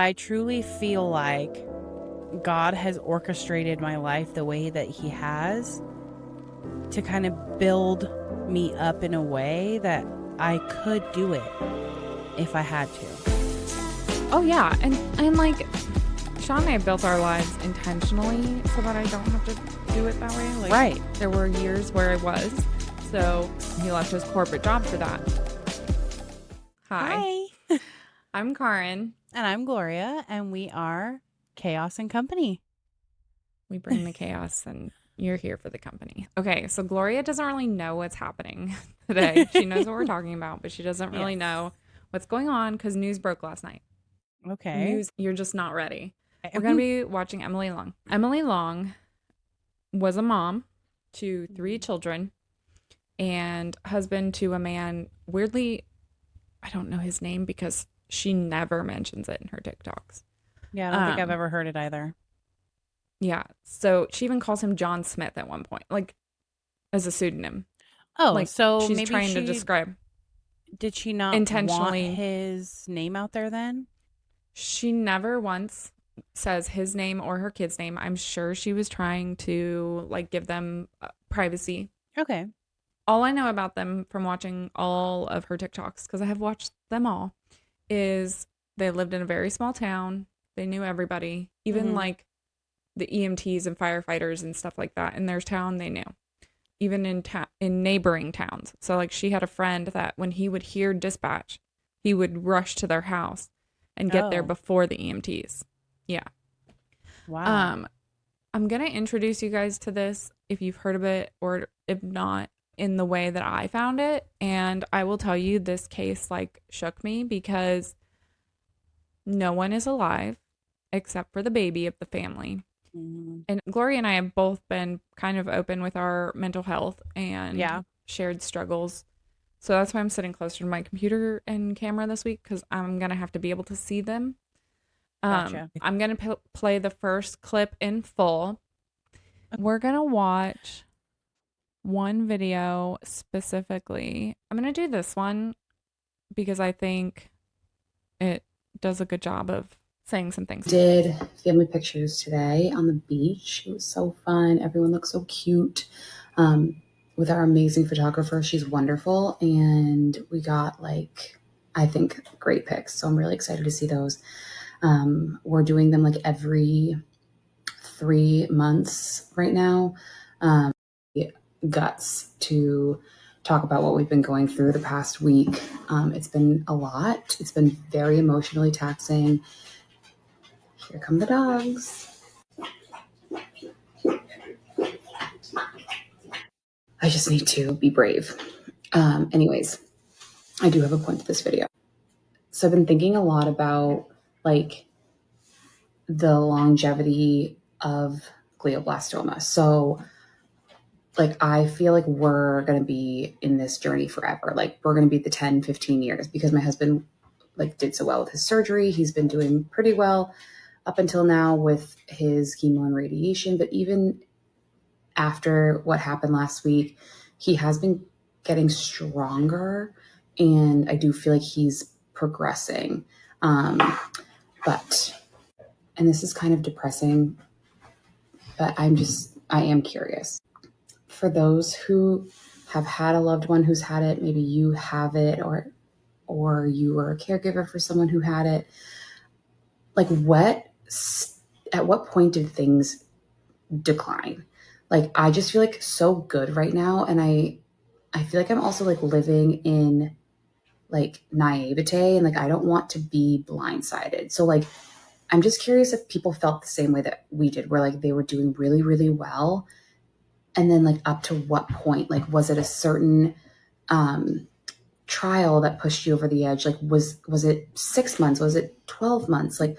I truly feel like God has orchestrated my life the way that He has to kind of build me up in a way that I could do it if I had to. Oh yeah, and like Sean and I built our lives intentionally so that I don't have to do it that way. Like, Right. there were years where I was, so he left his corporate job for that. Hi, Hi. I'm Karin. And I'm Gloria, and we are Chaos and Company. We bring the chaos, and you're here for the company. Okay, so Gloria doesn't really know what's happening today. She knows what we're talking about, but she doesn't really Yes. know what's going on because news broke last night. Okay. News, you're just not ready. We're going to be watching Emily Long. Emily Long was a mom to 3 children and husband to a man. Weirdly, I don't know his name because she never mentions it in her TikToks. Yeah, I don't think I've ever heard it either. Yeah. So she even calls him John Smith at one point, like as a pseudonym. Oh, Like so she's maybe trying to describe did she not want intentionally. his name out there then? She never once says his name or her kid's name. I'm sure she was trying to like give them privacy. Okay. All I know about them from watching all of her TikToks, because I have watched them all, is they lived in a very small town. They knew everybody, even like the EMTs and firefighters and stuff like that in their town. They knew, even in neighboring towns. So like she had a friend that when he would hear dispatch, he would rush to their house and get there Oh, before the EMTs. Yeah. wow. I'm gonna introduce you guys to this if you've heard of it, or if not, in the way that I found it. And I will tell you, this case like shook me because no one is alive except for the baby of the family. Mhm. And Gloria and I have both been kind of open with our mental health Yeah. and shared struggles. So that's why I'm sitting closer to my computer and camera this week, because I'm going to have to be able to see them. Gotcha. I'm going to play the first clip in full. We're going to watch one video specifically. I'm going to do this one because I think it does a good job of saying some things. Did family pictures today on the beach. It was so fun. Everyone looks so cute. With our amazing photographer, she's wonderful, and we got like, I think, great pics. So I'm really excited to see those. We're doing them like every 3 months right now. Guts to talk about what we've been going through the past week. It's been a lot. It's been very emotionally taxing. Here come the dogs. I just need to be brave. Anyways, I do have a point to this video. So I've been thinking a lot about like the longevity of glioblastoma. So like I feel like we're going to be in this journey forever. Like we're going to be the 10, 15 years because my husband like did so well with his surgery. He's been doing pretty well up until now with his chemo and radiation, but even after what happened last week, he has been getting stronger, and I do feel like he's progressing. But, and this is kind of depressing, but I am curious. For those who have had a loved one who's had it, maybe you have it, or you were a caregiver for someone who had it, like at what point did things decline? Like I just feel like so good right now, and I feel like I'm also like living in like naivete, and like I don't want to be blindsided. So like I'm just curious if people felt the same way that we did, where like they were doing really, really well. And then like up to what point? Like was it a certain trial that pushed you over the edge? Like was it 6 months? Was it 12 months? Like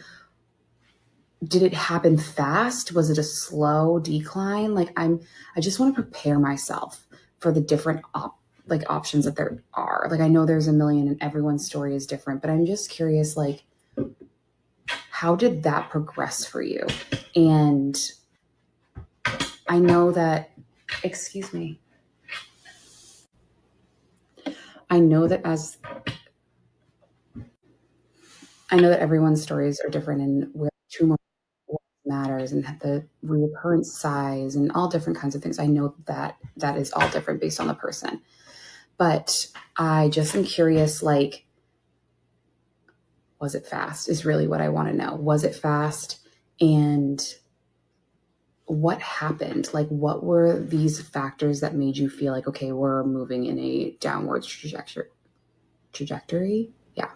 did it happen fast? Was it a slow decline? Like I just want to prepare myself for the different options that there are. Like I know there's a million and everyone's story is different, but I'm just curious, like, how did that progress for you? And I know that, excuse me, I know that I know that everyone's stories are different and where tumor matters and the reoccurrence size and all different kinds of things. I know that that is all different based on the person. But I just am curious, like, was it fast is really what I want to know. Was it fast? And what happened? Like, what were these factors that made you feel like, okay, we're moving in a downwards trajectory? Yeah.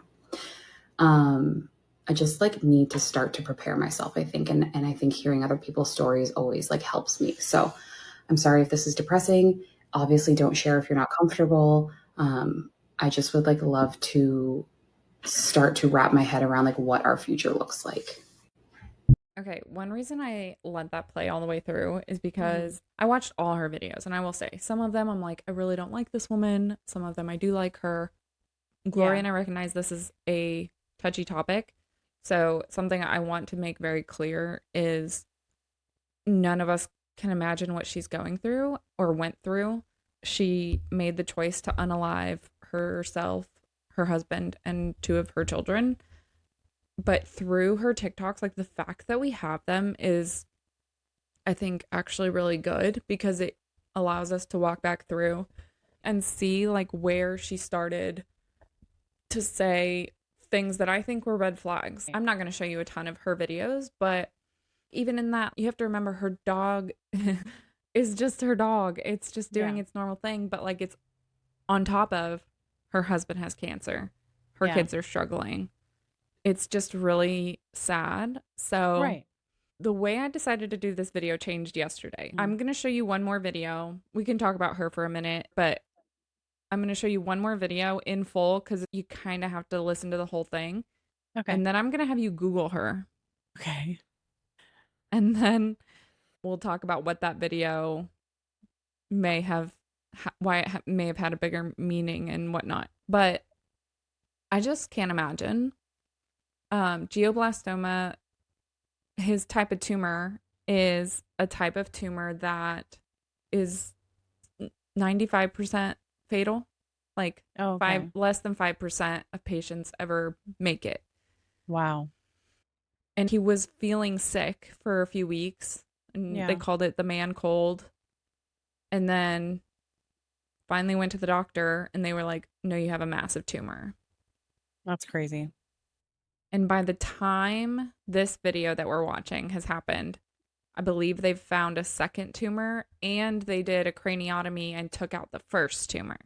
I just like need to start to prepare myself, I think. And I think hearing other people's stories always like helps me. So I'm sorry if this is depressing. Obviously don't share if you're not comfortable. I just would like love to start to wrap my head around like what our future looks like. Okay, one reason I let that play all the way through is because I watched all her videos, and I will say some of them I'm like, I really don't like this woman. Some of them I do like her. Gloria and I recognize this is a touchy topic. So something I want to make very clear is none of us can imagine what she's going through or went through. She made the choice to unalive herself, her husband, and two of her children. But through her TikToks, like the fact that we have them is, I think, actually really good because it allows us to walk back through and see like where she started to say things that I think were red flags. I'm not going to show you a ton of her videos, but even in that, you have to remember her dog is just her dog. It's just doing its normal thing, but like it's on top of her husband has cancer. Her kids are struggling. It's just really sad. So the way I decided to do this video changed yesterday. I'm going to show you one more video. We can talk about her for a minute, but I'm going to show you one more video in full because you kind of have to listen to the whole thing. Okay. And then I'm going to have you Google her. Okay. And then we'll talk about what that video may have, why it may have had a bigger meaning and whatnot. But I just can't imagine. Glioblastoma, his type of tumor is a type of tumor that is 95% fatal. Like less than 5% of patients ever make it. Wow. And he was feeling sick for a few weeks, and they called it the man cold. And then finally went to the doctor, and they were like, no, you have a massive tumor. That's crazy. And by the time this video that we're watching has happened, I believe they've found a second tumor, and they did a craniotomy and took out the first tumor.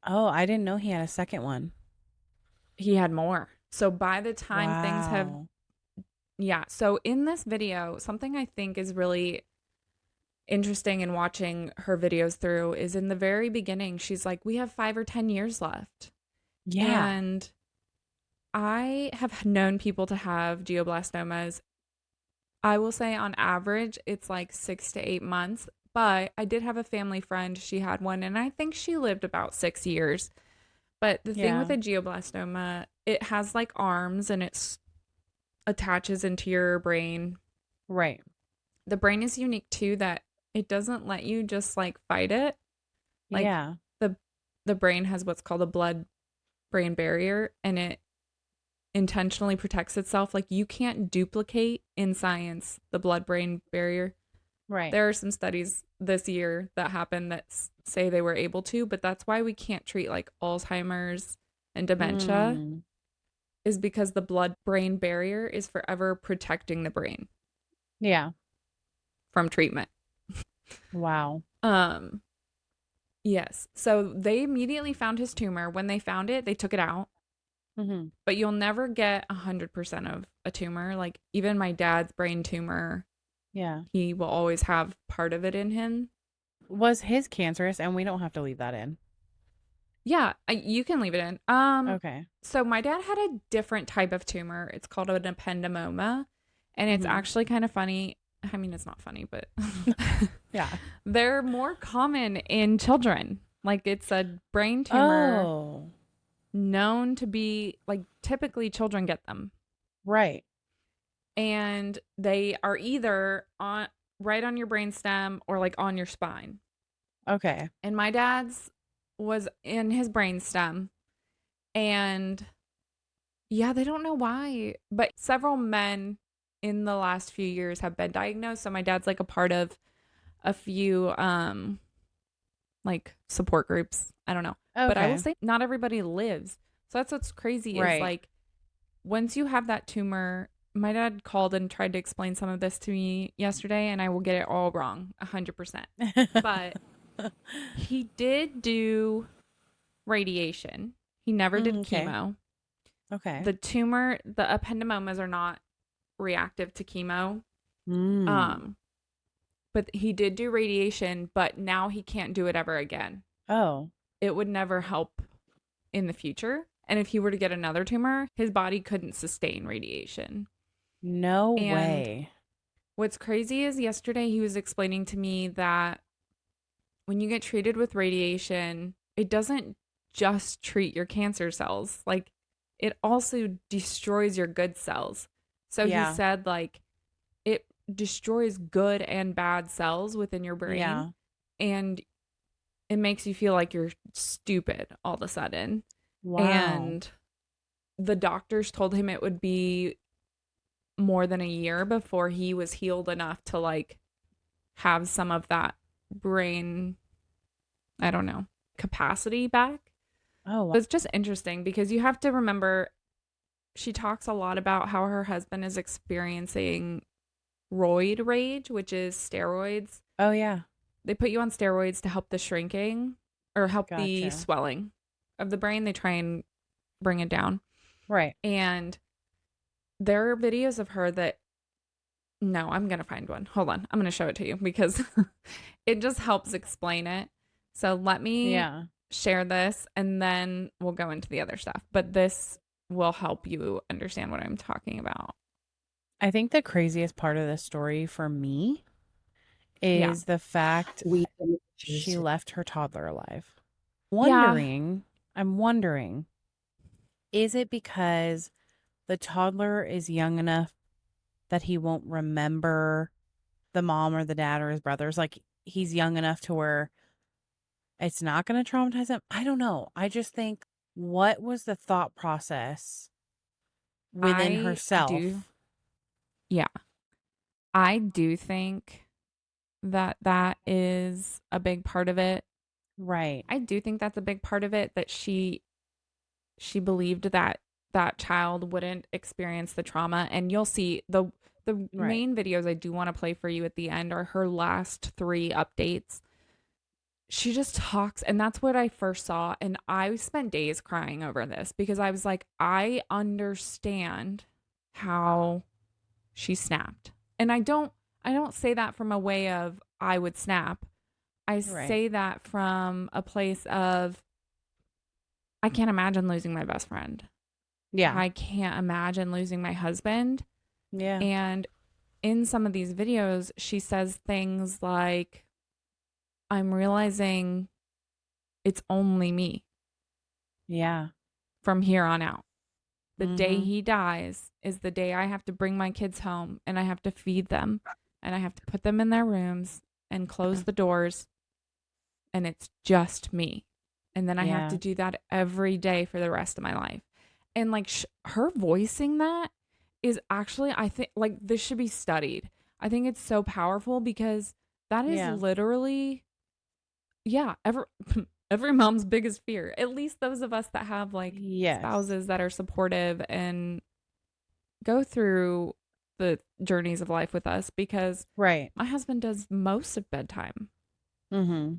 Oh, I didn't know he had a second one. He had more. So by the time things have... Yeah. So in this video, something I think is really interesting in watching her videos through is in the very beginning, she's like, we have 5 or 10 years left. Yeah. And I have known people to have glioblastomas. I will say on average, it's like 6 to 8 months. But I did have a family friend. She had one, and I think she lived about 6 years. But the thing with a glioblastoma, it has like arms and it attaches into your brain. Right. The brain is unique too, that it doesn't let you just like fight it. Like the brain has what's called a blood-brain barrier, and it intentionally protects itself. Like you can't duplicate in science the blood-brain barrier. Right. There are some studies this year that happened that say they were able to, but that's why we can't treat like Alzheimer's and dementia is because the blood-brain barrier is forever protecting the brain. Yeah. From treatment. Wow. Yes. So they immediately found his tumor. When they found it, they took it out. But you'll never get 100% of a tumor. Like even my dad's brain tumor, he will always have part of it in him. Was his cancerous, and we don't have to leave that in? Yeah, you can leave it in. Okay. So my dad had a different type of tumor. It's called an ependymoma, and it's actually kind of funny. I mean, it's not funny, but yeah, they're more common in children. Like it's a brain tumor known to be like typically children get them. Right. And they are either on right on your brainstem or like on your spine. Okay. And my dad's was in his brainstem, and Yeah, they don't know why, but several men in the last few years have been diagnosed. So my dad's like a part of a few like support groups. I don't know. But I will Okay. say not everybody lives. So that's what's crazy is Right. like once you have that tumor, my dad called and tried to explain some of this to me yesterday, and I will get it all wrong 100%. But he did do radiation. He never did Okay. chemo. Okay. The tumor, the ependymomas are not reactive to chemo. Mm. Um, but he did do radiation, but now he can't do it ever again. Oh, It would never help in the future. And if he were to get another tumor, his body couldn't sustain radiation. no And way. what's crazy is yesterday he was explaining to me that when you get treated with radiation, it doesn't just treat your cancer cells. Like it also destroys your good cells. So he Yeah. said like it destroys good and bad cells within your brain Yeah. and it makes you feel like you're stupid all of a sudden. Wow. And the doctors told him it would be more than a year before he was healed enough to like have some of that brain, I don't know, capacity back. Oh, wow. But it's just interesting because you have to remember she talks a lot about how her husband is experiencing roid rage, which is steroids. Oh, yeah. They put you on steroids to help the shrinking or help the Gotcha. swelling of the brain. They try and bring it down. Right. And there are videos of her that, no, I'm going to find one. Hold on. I'm going to show it to you because it just helps explain it. So let me Yeah. share this and then we'll go into the other stuff. But this will help you understand what I'm talking about. I think the craziest part of this story for me Yeah. is the fact We she left her toddler alive. Yeah. I'm wondering, is it because the toddler is young enough that he won't remember the mom or the dad or his brothers? Like he's young enough to where it's not going to traumatize him? I don't know. I just think, what was the thought process within I do. herself? Yeah. I do think that that is a big part of it. Right. I do think that's a big part of it that she believed that that child wouldn't experience the trauma and you'll see the Right. main videos I do want to play for you at the end are her last 3 updates. She just talks and that's what I first saw and I spent days crying over this because I was like I understand how she snapped. And I don't say that from a way of I would snap. I Right. say that from a place of I can't imagine losing my best friend. Yeah. I can't imagine losing my husband. Yeah. And in some of these videos, she says things like, I'm realizing it's only me Yeah. from here on out. The day Mm-hmm. he dies is the day I have to bring my kids home and I have to feed them and I have to put them in their rooms and close the doors and it's just me. And then I have Yeah. to do that every day for the rest of my life. And like her voicing that is actually, I think, like this should be studied. I think it's so powerful because that is Yeah. literally, yeah, every mom's biggest fear. At least those of us that have like Yes. spouses that are supportive and go through the journeys of life with us because Right. my husband does most of bedtime. Mm-hmm.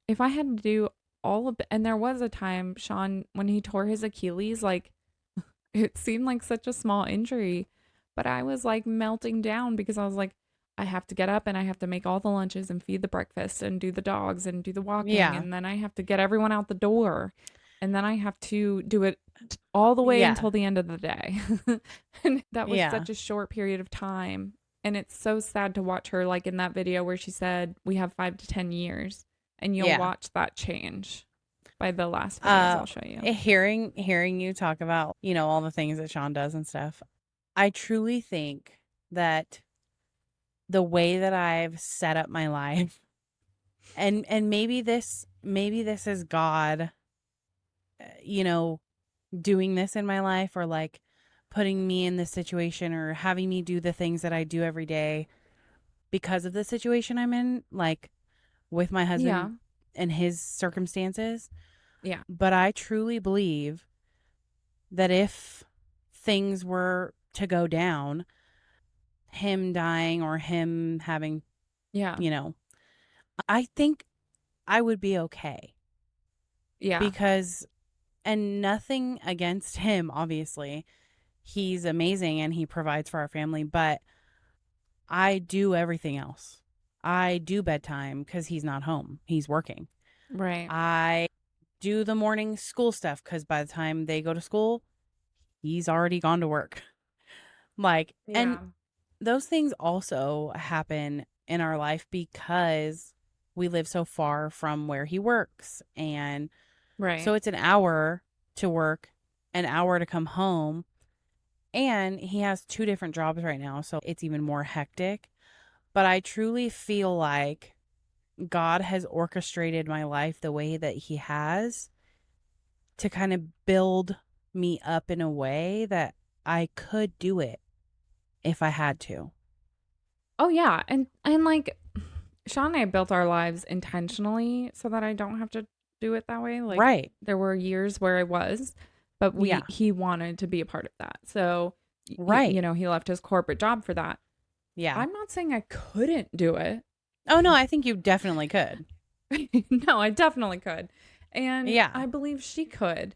If I had to do all of it, and there was a time, Sean, when he tore his Achilles, like it seemed like such a small injury, but I was like melting down because I was like, I have to get up and I have to make all the lunches and feed the breakfast and do the dogs and do the walking. Yeah. And then I have to get everyone out the door. And then I have to do it all the way Yeah. until the end of the day. And that was Yeah. such a short period of time. And it's so sad to watch her, like in that video where she said, we have 5 to 10 years. And you'll Yeah. watch that change by the last videos I'll show you. Hearing you talk about, all the things that Sean does and stuff, I truly think that the way that I've set up my life, and maybe this is God, doing this in my life, or like putting me in this situation or having me do the things that I do every day because of the situation I'm in, like with my Yeah. husband and his circumstances. Yeah. But I truly believe that if things were to go down, him dying or him having, Yeah. you know, I think I would be okay Yeah. because, and nothing against him, obviously. He's amazing and he provides for our family, but I do everything else. I do bedtime because he's not home, he's working. Right. I do the morning school stuff because by the time they go to school, he's already gone to work. Like, and Yeah. those things also happen in our life because we live so far from where he works. And Right. so it's an hour to work, an hour to come home. And he has two different jobs right now. So it's even more hectic. But I truly feel like God has orchestrated my life the way that he has to kind of build me up in a way that I could do it if I had to. Oh yeah. And like Sean and I built our lives intentionally so that I don't have to do it that way. Like Right. there were years where I was, but Yeah. he wanted to be a part of that. So Right. he left his corporate job for that. Yeah. I'm not saying I couldn't do it. Oh, no, I think you definitely could. No, I definitely could. And Yeah. I believe she could.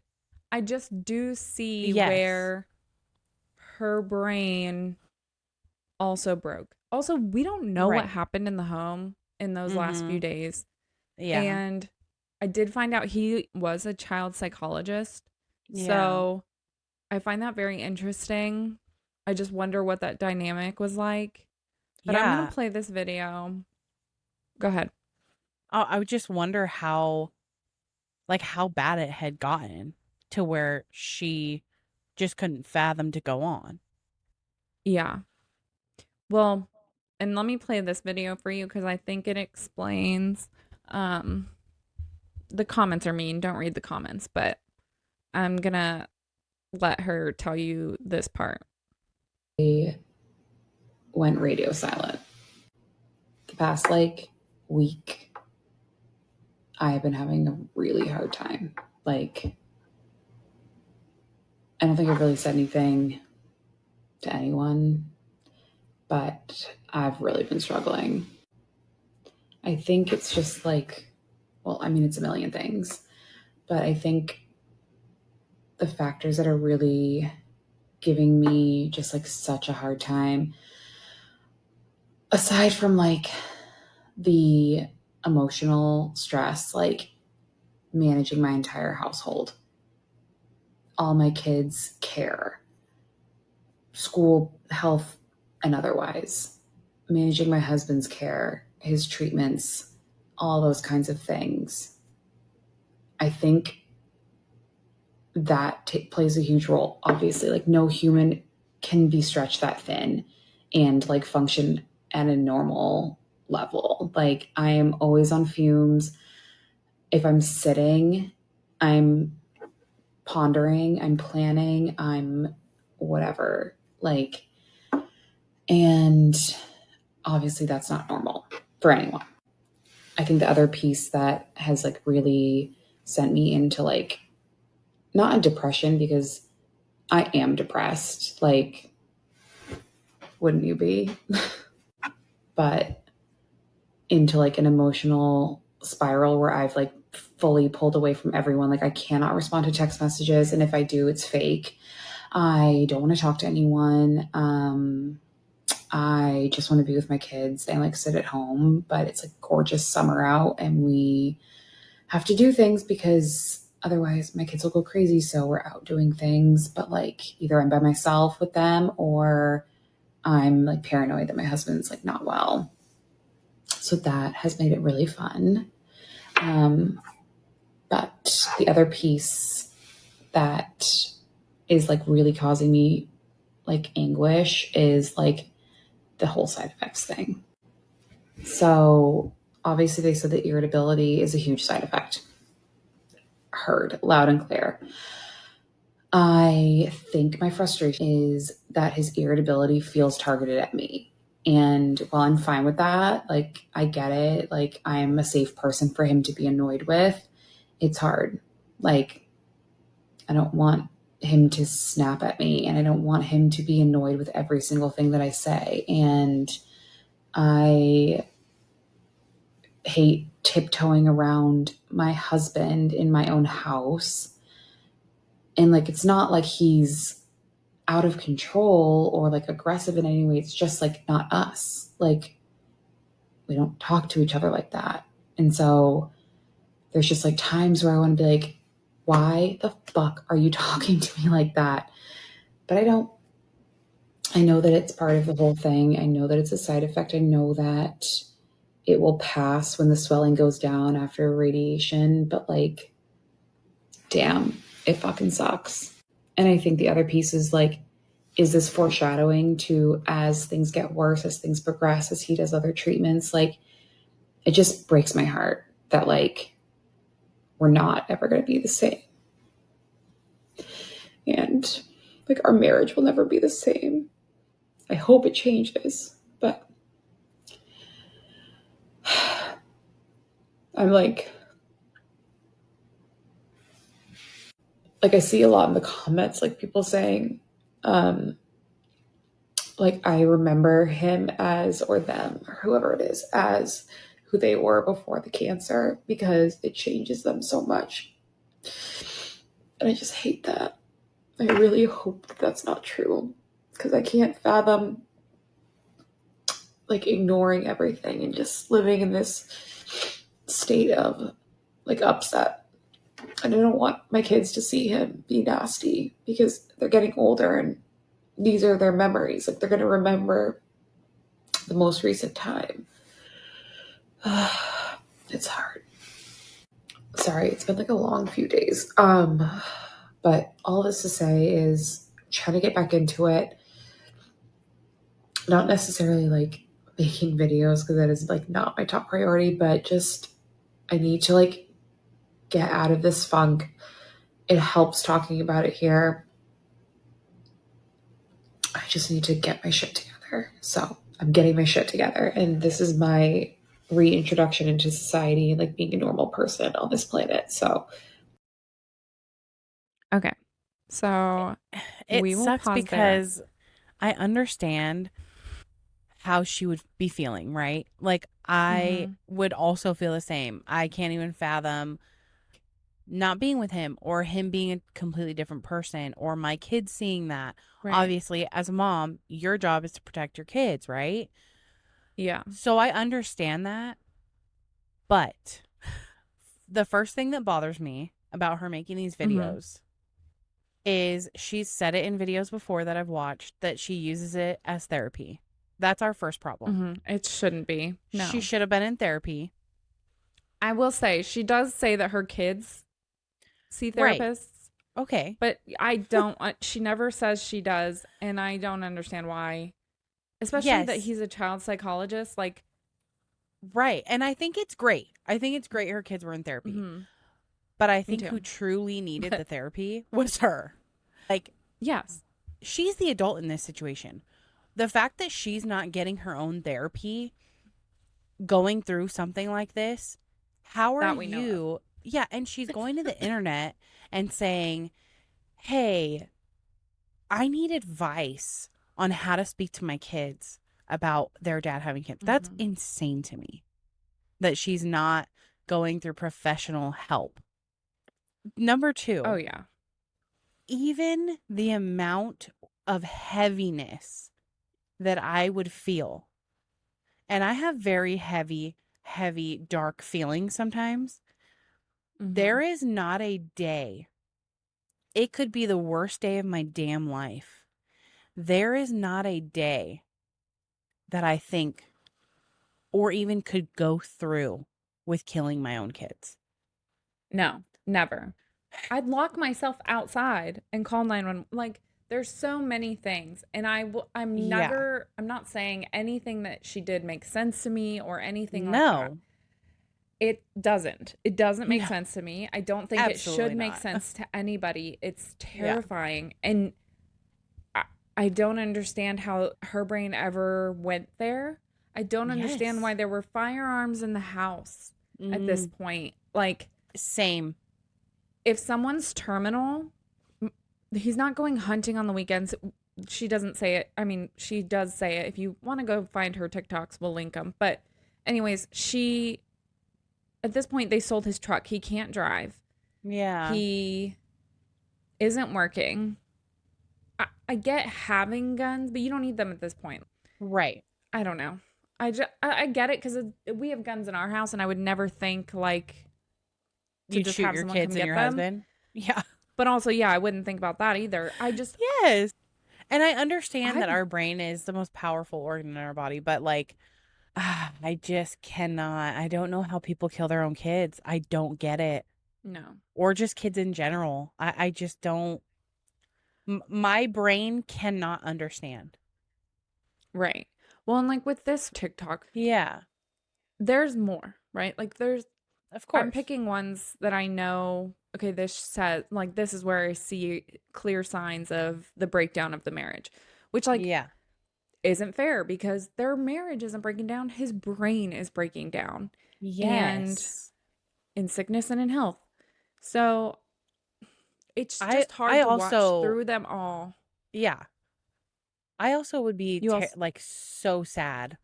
I just do see Yes. where her brain also broke. Also, we don't know what Right. happened in the home in those last few Mm-hmm. days. Yeah. And I did find out he was a child psychologist. Yeah. So I find that very interesting. I just wonder what that dynamic was like. But I'm going Yeah. to play this video. Go ahead. I would just wonder how bad it had gotten to where she just couldn't fathom to go on. Yeah. Well, and let me play this video for you because I think it explains. Um, the comments are mean. Don't read the comments, but I'm gonna let her tell you this part. They went radio silent. The past week, I have been having a really hard time. Like, I don't think I've really said anything to anyone, but I've really been struggling. I think it's just well, I mean, it's a million things, but I think the factors that are really giving me just such a hard time, aside from the emotional stress, managing my entire household, all my kids' care, school, health, and otherwise, managing my husband's care, his treatments, all those kinds of things. I think that plays a huge role. Obviously, no human can be stretched that thin and function at a normal level. I am always on fumes. If I'm sitting, I'm pondering, I'm planning, I'm whatever. And obviously that's not normal for anyone. I think the other piece that has really sent me into not a depression, because I am depressed. Wouldn't you be? But into an emotional spiral where I've fully pulled away from everyone. I cannot respond to text messages, and if I do, it's fake. I don't want to talk to anyone. I just want to be with my kids and sit at home, but it's gorgeous summer out and we have to do things because otherwise my kids will go crazy. So we're out doing things, but either I'm by myself with them or I'm paranoid that my husband's not well. So that has made it really fun. But the other piece that is really causing me anguish is the whole side effects thing. So obviously they said that irritability is a huge side effect. Heard loud and clear. I think my frustration is that his irritability feels targeted at me. And while I'm fine with that, like, I get it. Like, I'm a safe person for him to be annoyed with. It's hard. Like, I don't want him to snap at me, and I don't want him to be annoyed with every single thing that I say. And I hate tiptoeing around my husband in my own house. And like, it's not like he's out of control or like aggressive in any way. It's just like not us. Like, we don't talk to each other like that. And so there's just like times where I want to be like, why the fuck are you talking to me like that? But I don't. I know that it's part of the whole thing. I know that it's a side effect. I know that it will pass when the swelling goes down after radiation. But like, damn, it fucking sucks. And I think the other piece is like, is this foreshadowing to, as things get worse, as things progress, as he does other treatments? Like, it just breaks my heart that like we're not ever going to be the same. And like, our marriage will never be the same. I hope it changes, but I'm like I see a lot in the comments, like people saying, like, I remember him as, or them, or whoever it is, as who they were before the cancer, because it changes them so much. And I just hate that. I really hope that that's not true, because I can't fathom like ignoring everything and just living in this state of like upset. And I don't want my kids to see him be nasty, because they're getting older and these are their memories. Like, they're going to remember the most recent time. It's hard. Sorry, it's been like a long few days. But all this to say is trying to get back into it. Not necessarily like making videos, because that is like not my top priority, but just I need to like get out of this funk. It helps talking about it here. I just need to get my shit together. So I'm getting my shit together. And this is my reintroduction into society and like being a normal person on this planet. So Okay. So It we will sucks pause because I understand how she would be feeling, right? Like, I would also feel the same. I can't even fathom not being with him, or him being a completely different person, or my kids seeing that. Right. Obviously, as a mom, your job is to protect your kids, right? Yeah. So I understand that. But the first thing that bothers me about her making these videos is she's said it in videos before that I've watched that she uses it as therapy. That's our first problem. It shouldn't be. No. She should have been in therapy. I will say, she does say that her kids see Right. therapists. Okay. But I don't, she never says she does. And I don't understand why. Especially that Yes. he's a child psychologist. Like, right. And I think it's great. I think it's great her kids were in therapy. But I think too. who truly needed the therapy was her. Like, yes. she's the adult in this situation. The fact that she's not getting her own therapy going through something like this, how are That we know you? Yeah, and she's going to the internet and saying, "Hey, I need advice on how to speak to my kids about their dad having cancer." That's insane to me. That she's not going through professional help. Number 2. Oh, yeah. Even the amount of heaviness that I would feel, and I have very heavy, dark feelings sometimes. There is not a day. It could be the worst day of my damn life. There is not a day that I think or even could go through with killing my own kids. No, never. I'd lock myself outside and call 911. Like, there's so many things. And I'm not saying anything that she did makes sense to me or anything like that. No. It doesn't. It doesn't make Yeah, sense to me. I don't think it absolutely should make not. sense to anybody. It's Yeah. terrifying. And I, I don't understand how her brain ever went there. I don't understand Yes. why there were firearms in the house at this Mm, point. Like, same. if someone's terminal, m- he's not going hunting on the weekends. She doesn't say it. I mean, she does say it. If you want to go find her TikToks, we'll link them. But, anyways, at this point, they sold his truck. He can't drive. Yeah. He isn't working. I get having guns, but you don't need them at this point. Right. I don't know. I get it because we have guns in our house, and I would never think like to You'd just shoot have your someone come kids and get your them. husband. Yeah. But also, yeah, I wouldn't think about that either. Yes. And I understand that I our brain is the most powerful organ in our body, but like, I just cannot. I don't know how people kill their own kids. I don't get it. no. Or just kids in general. I just don't. My brain cannot understand. Right. Well, and like with this TikTok, Yeah, there's more, right? Like of I'm course. picking ones that I know, okay, this says like this is where I see clear signs of the breakdown of the marriage, which like Yeah. isn't fair because their marriage isn't breaking down, his brain is breaking down and Yes. in sickness and in health. So it's I just hard I to watch also through them all. yeah. I also would be You also like so sad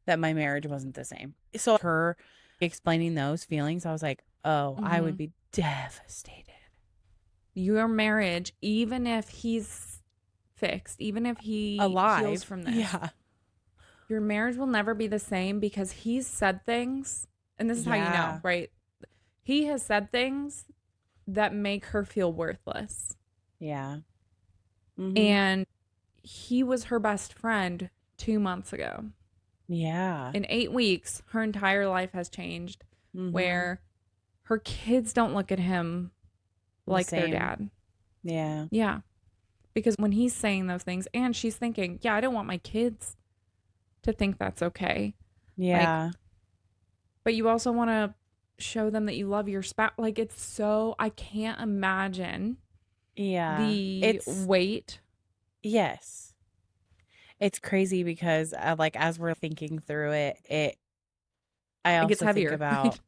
that my marriage wasn't the same. So her explaining those feelings, I was like, "Oh, I would mhm. be devastated." Your marriage, even if he's fixed, even if he heals Alive. from this, Yeah. your marriage will never be the same because he's said things, and this is how you know, Yeah. right? He has said things that make her feel worthless. Yeah. Mhm. And he was her best friend 2 months ago. Yeah. In 8 weeks, her entire life has changed Mhm. where her kids don't look at him The like their same. dad. Yeah. Yeah. Because when he's saying those things, and she's thinking, yeah, I don't want my kids to think that's okay. Like, Yeah. but you also want to show them that you love your spouse. Like, it's so, I can't imagine Yeah. the It's weight. yes. It's crazy because like as we're thinking through it I It gets also think heavier, right? about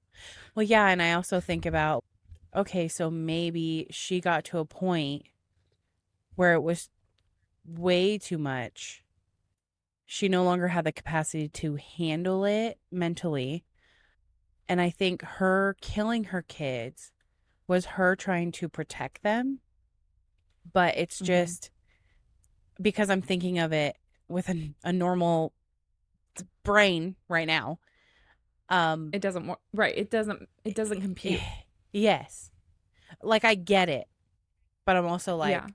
well, yeah, and I also think about okay, so maybe she got to a point where it was way too much. She no longer had the capacity to handle it mentally. And I think her killing her kids was her trying to protect them. But it's hmm just because I'm thinking of it with a normal brain right now. Um, It doesn't work. Right. It doesn't compute. yes. Like I get it, but I'm also Yeah. like,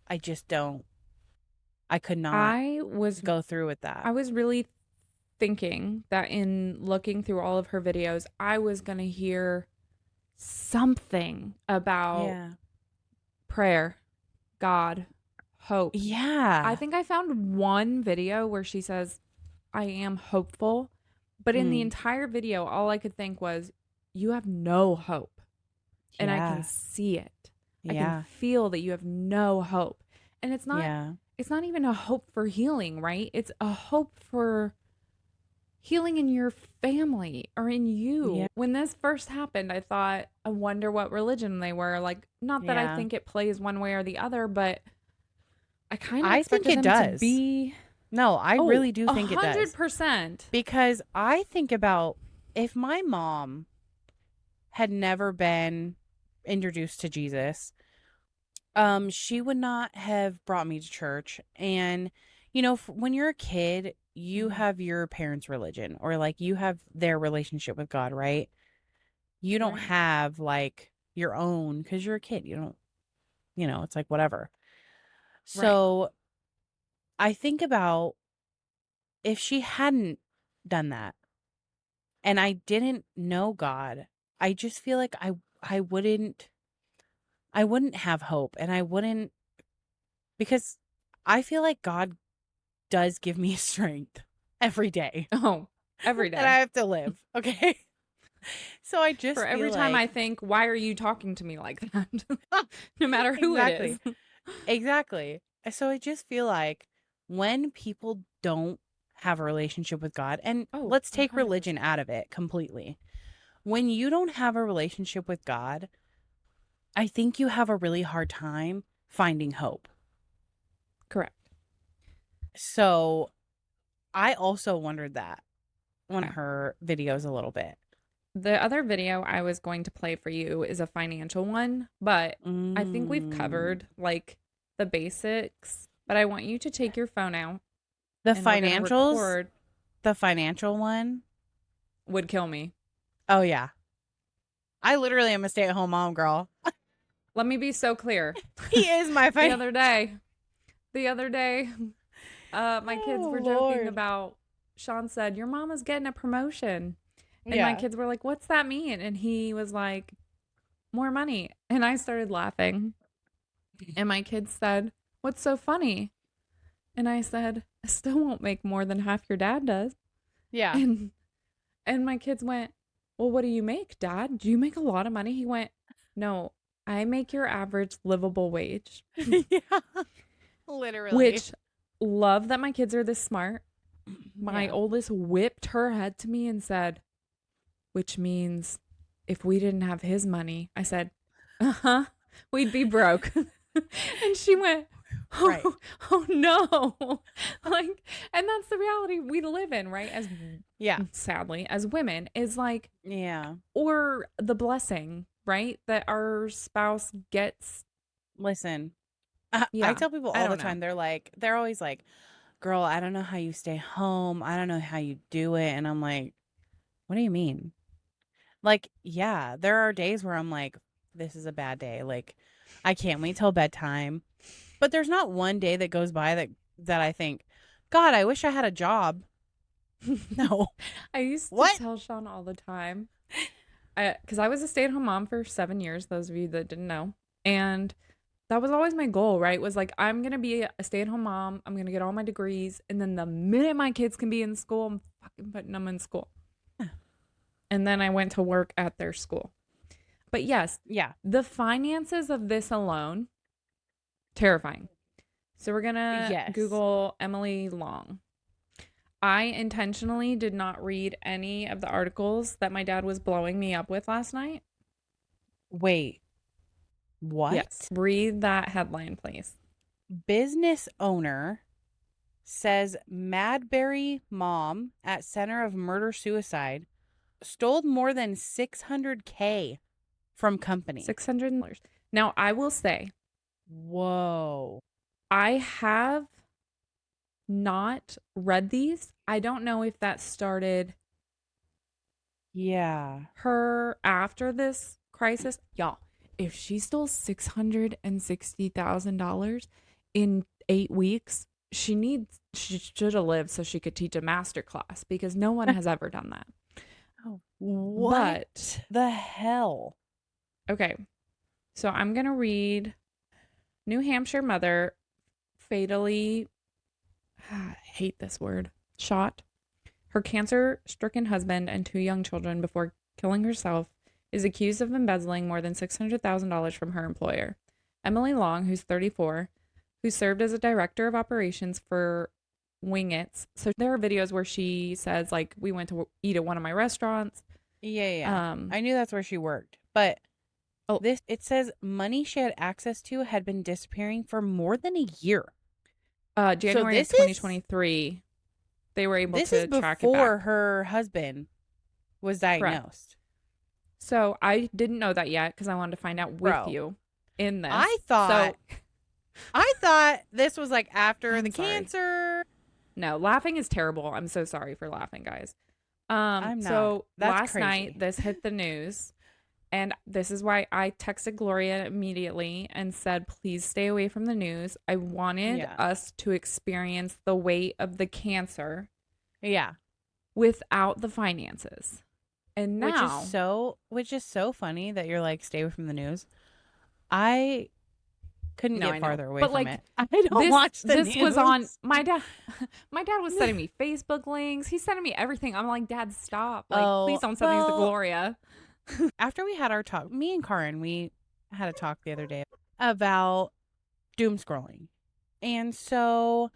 I just don't, I could not I was go through with that. I was really thinking that in looking through all of her videos, I was going to hear something about Yeah. prayer, God, hope. I Yeah. think I found one video where she says, I am hopeful. But in the Mm, entire video, all I could think was, you have no hope. And I can yeah. see it. I can Yeah. feel that you have no hope. And Yeah. it's not even a hope for healing, right? It's a hope for healing in your family or in Yeah. you. When this first happened, I thought, I wonder what religion they were. Like, not that I Yeah. think it plays one way or the other, but I kind of I think expected it them to does. be, No, I oh, really do a think it hundred does. percent. Because I think about if my mom had never been introduced to Jesus, she would not have brought me to church. And, you know, when you're a kid, you Mhm. have your parents' religion or like you have their relationship with God, right? You don't Right. have like your own because you're a kid. You don't, it's like whatever. Right. So I think about if she hadn't done that and I didn't know God, I just feel like I wouldn't have hope and I wouldn't because I feel like God does give me strength every day Oh, every that I day. have to live. Okay. So I just For every feel time I like think, why are you talking to me like that? No matter who exactly. it is. Exactly. So I just feel like when people don't have a relationship with God, and Oh, let's take 100%. religion out of it completely. When you don't have a relationship with God, I think you have a really hard time finding hope. Correct. So I also wondered that on Okay. her videos a little bit. The other video I was going to play for you is a financial one, but I think we've Mm. covered like the basics. But I want you to take your phone out The and we're going to financials, record. the financial one. Would kill me. Oh, yeah. I literally am a stay-at-home mom, girl. Let me be so clear. He is my The financial. other day, my kids Oh, were joking Lord. about, Sean said, your mama's getting a promotion. And my Yeah. kids were like, what's that mean? And he was like, more money. And I started laughing. And my kids said, what's so funny? And I said, I still won't make more than half your dad does. Yeah. And my kids went, well, what do you make, Dad? Do you make a lot of money? He went, no, I make your average livable wage. Yeah. Literally. Which, love that my kids are this smart. My Yeah. oldest whipped her head to me and said, which means if we didn't have his money, I said, we'd be broke. And she went, oh, Right. oh no. Like, and that's the reality we live in, right? As Yeah. sadly, as women, is like, Yeah. or the blessing, right? That our spouse gets. Listen, I Yeah, tell people I all the don't know. time, they're always like, girl, I don't know how you stay home. I don't know how you do it. And I'm like, what do you mean? Like, yeah, there are days where I'm like, this is a bad day. Like, I can't wait till bedtime. But there's not one day that goes by that I think, God, I wish I had a job. No. I used to What? tell Sean all the time, because I was a stay-at-home mom for 7 years, those of you that didn't know. And that was always my goal, right? Was like, I'm going to be a stay-at-home mom. I'm going to get all my degrees. And then the minute my kids can be in school, I'm fucking putting them in school. And then I went to work at their school. But yes, Yeah. the finances of this alone, terrifying. So we're going to Yes. Google Emily Long. I intentionally did not read any of the articles that my dad was blowing me up with last night. Wait. What? Yes. Read that headline, please. Business owner says Madberry mom at center of murder suicide stole more than $600K from company. $600. Now, I will say, Whoa. I have not read these. I don't know if that started Yeah. her after this crisis. Y'all, if she stole $660,000 in 8 weeks, she should have lived so she could teach a master class, because no one has ever done that. Oh, what the hell? Okay. So I'm going to read New Hampshire mother fatally, I hate this word, shot her cancer-stricken husband and 2 young children before killing herself, is accused of embezzling more than $600,000 from her employer. Emily Long, who's 34, who served as a director of operations for Wingits. So there are videos where she says, like, we went to eat at one of my restaurants. Yeah. I knew that's where she worked. But it says money she had access to had been disappearing for more than a year. January of 2023, they were able to track it back. This is before her husband was diagnosed. Correct. So I didn't know that yet because I wanted to find out with you in this. I thought this was like after the cancer. No, laughing is terrible. I'm so sorry for laughing, guys. I'm not. So That's last crazy. night this hit the news, and this is why I texted Gloria immediately and said, please stay away from the news. I wanted us to experience the weight of the cancer. Yeah. Without the finances. And now, which is so funny that you're like, stay away from the news. I Couldn't No, I get know. farther away But, from like, it. I don't watch the this was on news. my dad. My dad was sending me Facebook links. He's sending me everything. I'm like, Dad, stop. Like, please don't send these to Gloria. After we had our talk, me and Karin, we had a talk the other day about doom scrolling. And so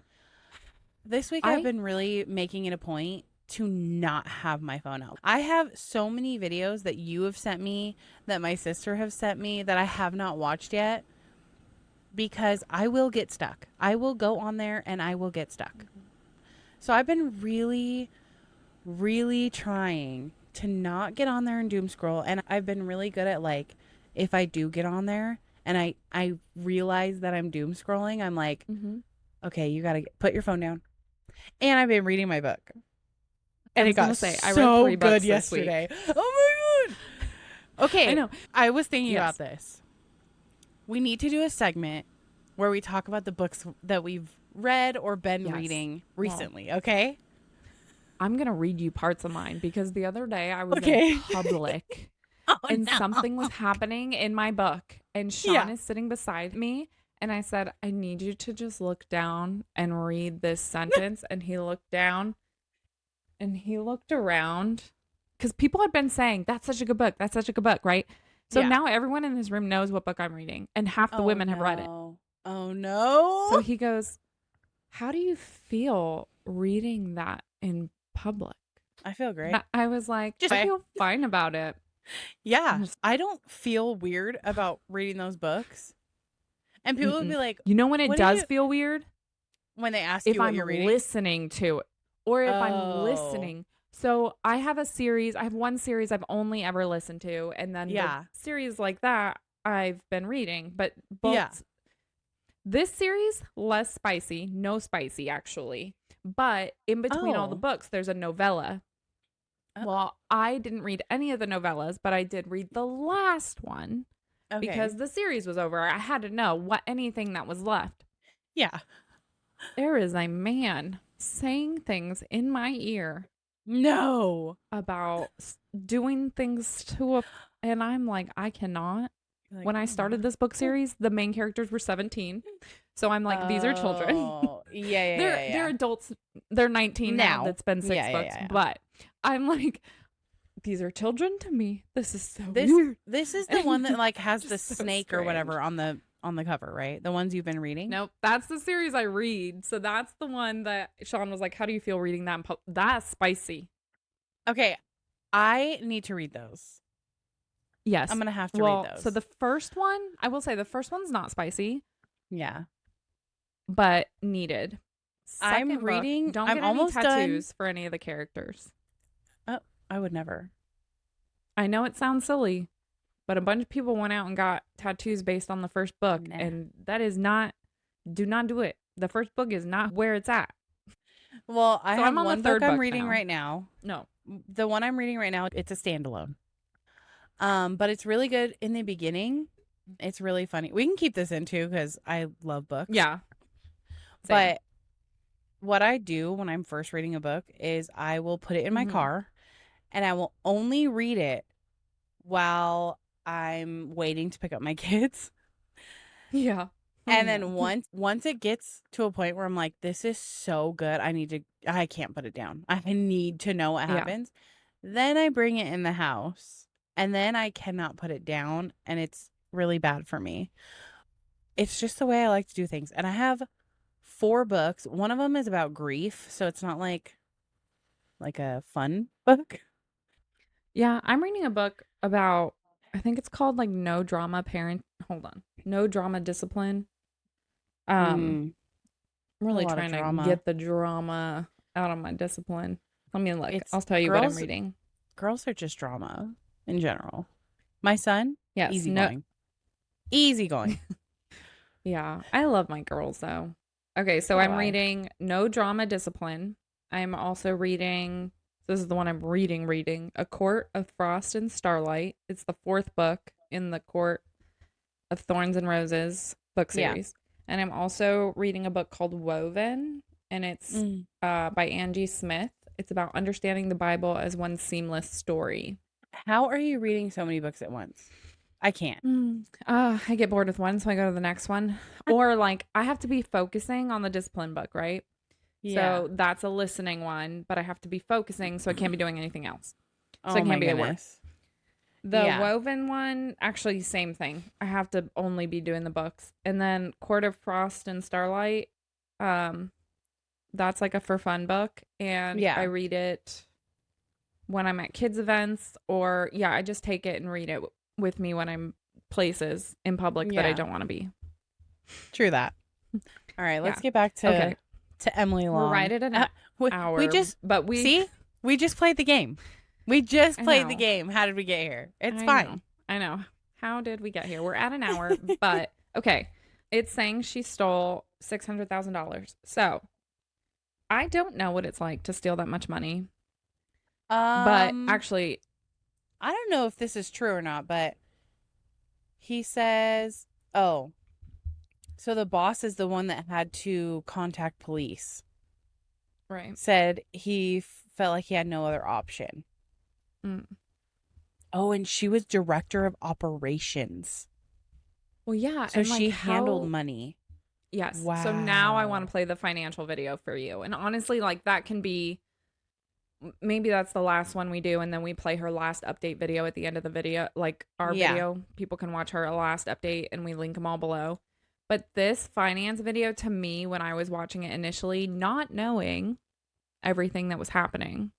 this week I've been really making it a point to not have my phone out. I have so many videos that you have sent me, that my sister have sent me, that I have not watched yet because I will get stuck. I will go on there and I will get stuck. So I've been really, really trying to not get on there and doom scroll. And I've been really good at, like, if I do get on there and I realize that I'm doom scrolling, I'm like, okay, you got to put your phone down. And I've been reading my book. And it got I read 3 books good yesterday. Oh my God. Okay. I know. I was thinking about this. We need to do a segment where we talk about the books that we've read or been reading recently. Okay. I'm going to read you parts of mine because the other day I was in public and something was happening in my book and Sean is sitting beside me. And I said, I need you to just look down and read this sentence. And he looked down and he looked around because people had been saying, that's such a good book. That's such a good book, right? So now everyone in this room knows what book I'm reading. And half the women have read it. Oh, no. So he goes, how do you feel reading that in public? I feel great. I was like, I feel fine about it. Yeah. I don't feel weird about reading those books. And people would be like, you know when it does feel weird? When they ask you what you're reading? If I'm listening to it. Or if I'm listening. So I have one series I've only ever listened to. And then the series like that I've been reading. But both this series, less spicy. No spicy, actually. But in between all the books, there's a novella. Well, I didn't read any of the novellas, but I did read the last one. Okay. Because the series was over. I had to know anything that was left. Yeah. There is a man saying things in my ear. No. About doing things and I'm like, I cannot. Like, when I started this book series, the main characters were 17. So I'm like, these are children. They're adults. They're 19 now. That's been 6 books. But I'm like, these are children to me. This is so weird. This is the one that like has the snake or whatever on the cover, right? The ones you've been reading? Nope. That's the series I read. So that's the one that Sean was like, how do you feel reading that? That's spicy. Okay. I need to read those. Yes. I'm going to have to read those. So the first one, I will say the first one's not spicy. Yeah. But needed. I'm reading. Don't I'm get almost any tattoos for any of the characters. Oh, I would never. I know it sounds silly, but a bunch of people went out and got tattoos based on the first book. And that is do not do it. The first book is not where it's at. Well, I have one book I'm reading right now. No. The one I'm reading right now, it's a standalone. But it's really good in the beginning. It's really funny. We can keep this in too because I love books. Yeah. Same. But what I do when I'm first reading a book is I will put it in my car and I will only read it while I'm waiting to pick up my kids. Yeah. And then once it gets to a point where I'm like, this is so good, I can't put it down. I need to know what happens. Then I bring it in the house and then I cannot put it down and it's really bad for me. It's just the way I like to do things. And I have 4 books. One of them is about grief, so it's not like a fun book. Yeah, I'm reading a book about, I think it's called like No Drama Discipline. I'm really trying to get the drama out of my discipline. Let me look. I'll tell you what I'm reading. Girls are just drama in general. My son, easygoing. Yeah, I love my girls though. Okay, so I'm reading No Drama Discipline. I'm also reading, this is the one I'm reading, A Court of Frost and Starlight. It's the 4th book in the Court of Thorns and Roses book series. And I'm also reading a book called Woven, and it's by Angie Smith. It's about understanding the Bible as one seamless story. How are you reading so many books at once? I can't. I get bored with one, so I go to the next one. Or like I have to be focusing on the discipline book, right? Yeah. So that's a listening one, but I have to be focusing, so I can't be doing anything else. So I Oh my can't be at work. goodness. The Yeah. woven one, actually, same thing. I have to only be doing the books. And then Court of Frost and Starlight, that's like a for fun book, and Yeah. I read it when I'm at kids events, or I just take it and read it with me when I'm places in public that I Yeah. don't want to be. True that. All right, let's Yeah. get back to Okay. Emily Long. We're right at an hour. We just see, we just played the game. We just played the know. game. How did we get here? It's I fine. know. I know. How did we get here? We're at an hour, but okay. It's saying she stole $600,000. So I don't know what it's like to steal that much money. But actually, I don't know if this is true or not, but he says, oh, so the boss is the one that had to contact police. right. Said he felt like he had no other option. Mm. Oh, and she was director of operations. Well, yeah. So and she like handled money. Yes. So now I want Wow. to play the financial video for you. And honestly, like that can be, maybe that's the last one we do. And then we play her last update video at the end of the video. Like our Yeah. video, people can watch her last update and we link them all below. But this finance video, to me, when I was watching it initially, not knowing everything that was happening,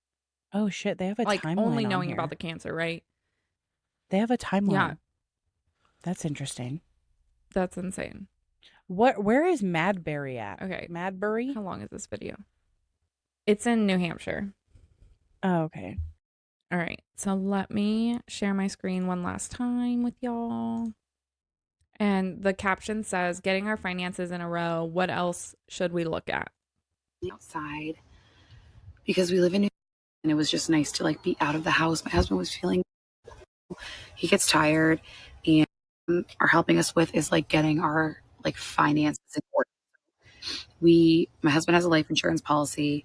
Oh shit, they have a like timeline only on knowing here. about the cancer, right? They have a timeline. Yeah. That's interesting. That's insane. Where is Madbury at? Okay. Madbury? How long is this video? It's in New Hampshire. Oh, okay. All right. So let me share my screen one last time with y'all. And the caption says, getting our finances in a row. What else should we look at? Outside because we live in New York, and it was just nice to like be out of the house. My husband was feeling, he gets tired, and are helping us with is like getting our like finances in order. My husband has a life insurance policy.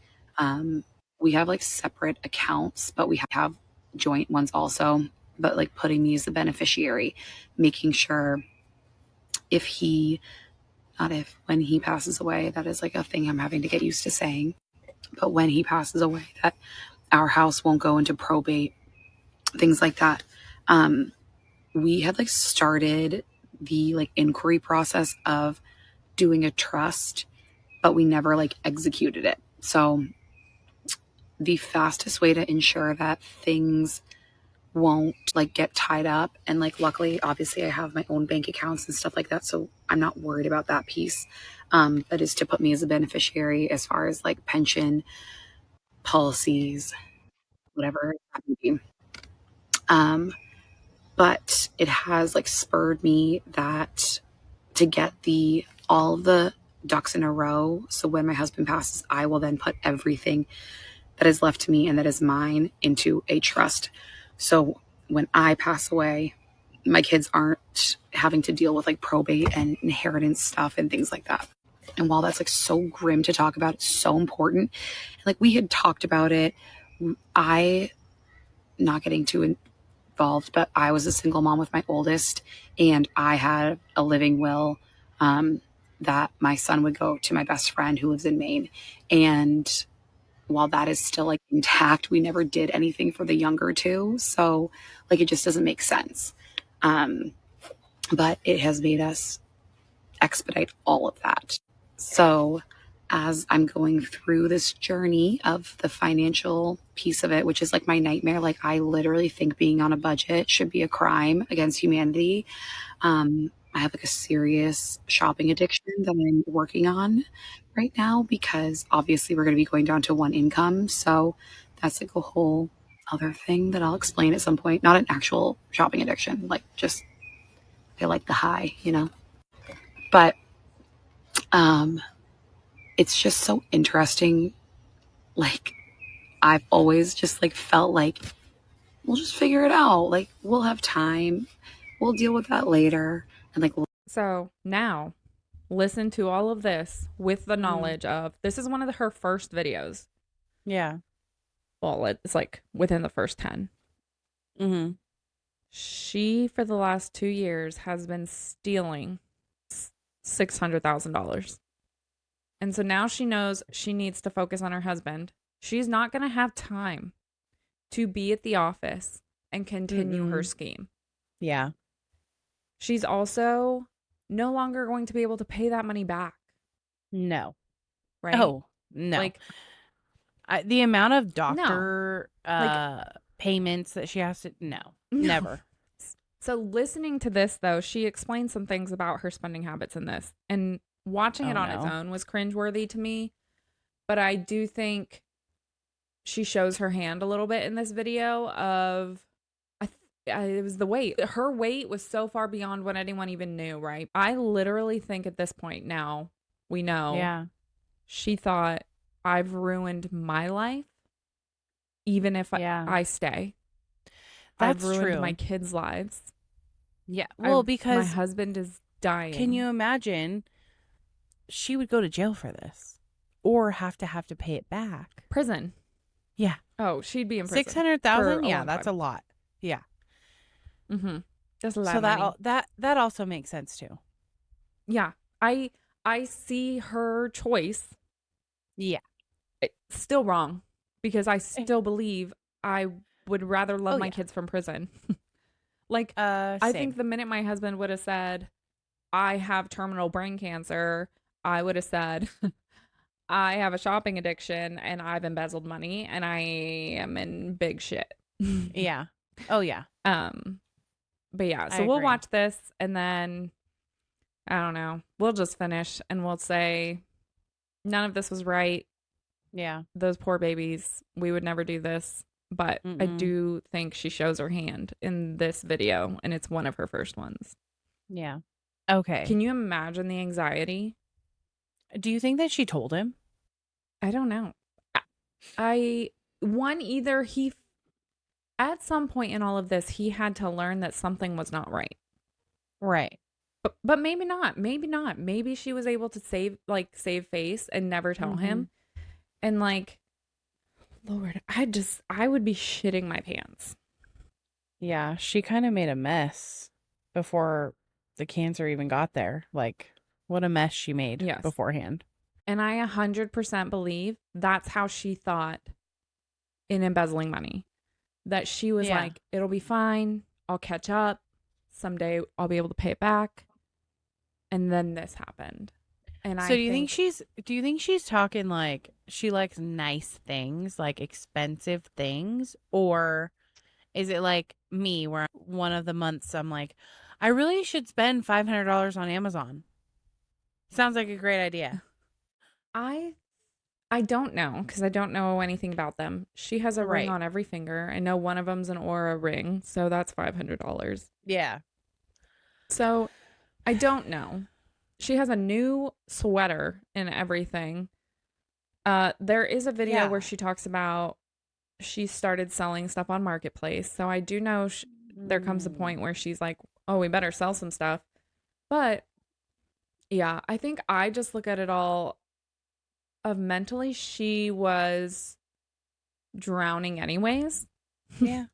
We have like separate accounts, but we have joint ones also. But like putting me as the beneficiary, making sure when he passes away, that is like a thing I'm having to get used to saying. But when he passes away, that our house won't go into probate, things like that. We had like started the like inquiry process of doing a trust, but we never like executed it. So the fastest way to ensure that things won't like get tied up, and like luckily obviously I have my own bank accounts and stuff like that, so I'm not worried about that piece, but is to put me as a beneficiary as far as like pension policies, whatever that may be. But it has like spurred me that to get all of the ducks in a row, so when my husband passes, I will then put everything that is left to me and that is mine into a trust. So when I pass away, my kids aren't having to deal with like probate and inheritance stuff and things like that. And while that's like so grim to talk about, it's so important. Like we had talked about it. Not getting too involved, but I was a single mom with my oldest, and I had a living will that my son would go to my best friend who lives in Maine. And while that is still like intact, we never did anything for the younger two. So like it just doesn't make sense. But it has made us expedite all of that. So as I'm going through this journey of the financial piece of it, which is like my nightmare, like I literally think being on a budget should be a crime against humanity. I have like a serious shopping addiction that I'm working on right now because obviously we're going to be going down to one income. So that's like a whole other thing that I'll explain at some point. Not an actual shopping addiction, like just I like the high, But it's just so interesting. Like I've always just like felt like we'll just figure it out. Like we'll have time. We'll deal with that later. And like So now listen to all of this with the knowledge of this is one of her first videos. Yeah. Well, it's like within the first 10. Mm-hmm. She, for the last 2 years, has been stealing $600,000. And so now she knows she needs to focus on her husband. She's not going to have time to be at the office and continue her scheme. Yeah. She's also no longer going to be able to pay that money back. No. Right? Oh, no. Like, the amount of doctor payments that she has to, no, never. So listening to this, though, she explained some things about her spending habits in this. And watching it on its own was cringeworthy to me. But I do think she shows her hand a little bit in this video of, it was the weight. Her weight was so far beyond what anyone even knew, right? I literally think at this point now, we know. Yeah. She thought, I've ruined my life, even if I stay. That's I've ruined true. my kids' lives. Yeah. Well, because my husband is dying. Can you imagine? She would go to jail for this, or have to pay it back. Prison. Yeah. Oh, she'd be in prison. 600,000. Yeah, that's a lot. Yeah. Mm-hmm. That's a lot. So of money. that also makes sense too. Yeah, I see her choice. Yeah. It's still wrong because I still believe I would rather love my kids from prison. Like, I think the minute my husband would have said, I have terminal brain cancer, I would have said, I have a shopping addiction and I've embezzled money and I am in big shit. Yeah. Oh, yeah. But yeah, so we'll watch this and then, I don't know, we'll just finish and we'll say, none of this was right. Yeah. Those poor babies, we would never do this. But I do think she shows her hand in this video, and it's one of her first ones. Yeah. Okay. Can you imagine the anxiety? Do you think that she told him? I don't know. Either he, at some point in all of this, he had to learn that something was not right. Right. But maybe not. Maybe not. Maybe she was able to save face and never tell him. And like, Lord, I would be shitting my pants. Yeah, she kind of made a mess before the cancer even got there. Like, what a mess she made beforehand. And I 100% believe that's how she thought in embezzling money. That she was like, it'll be fine. I'll catch up. Someday I'll be able to pay it back. And then this happened. And so do you think she's talking like she likes nice things, like expensive things? Or is it like me where one of the months I'm like, I really should spend $500 on Amazon? Sounds like a great idea. I don't know because I don't know anything about them. She has a ring on every finger. I know one of them's an Aura ring, so that's $500. Yeah. So I don't know. She has a new sweater and everything. There is a video where she talks about she started selling stuff on Marketplace. So I do know there comes a point where she's like, oh, we better sell some stuff. But yeah, I think I just look at it all of mentally she was drowning anyways. Yeah.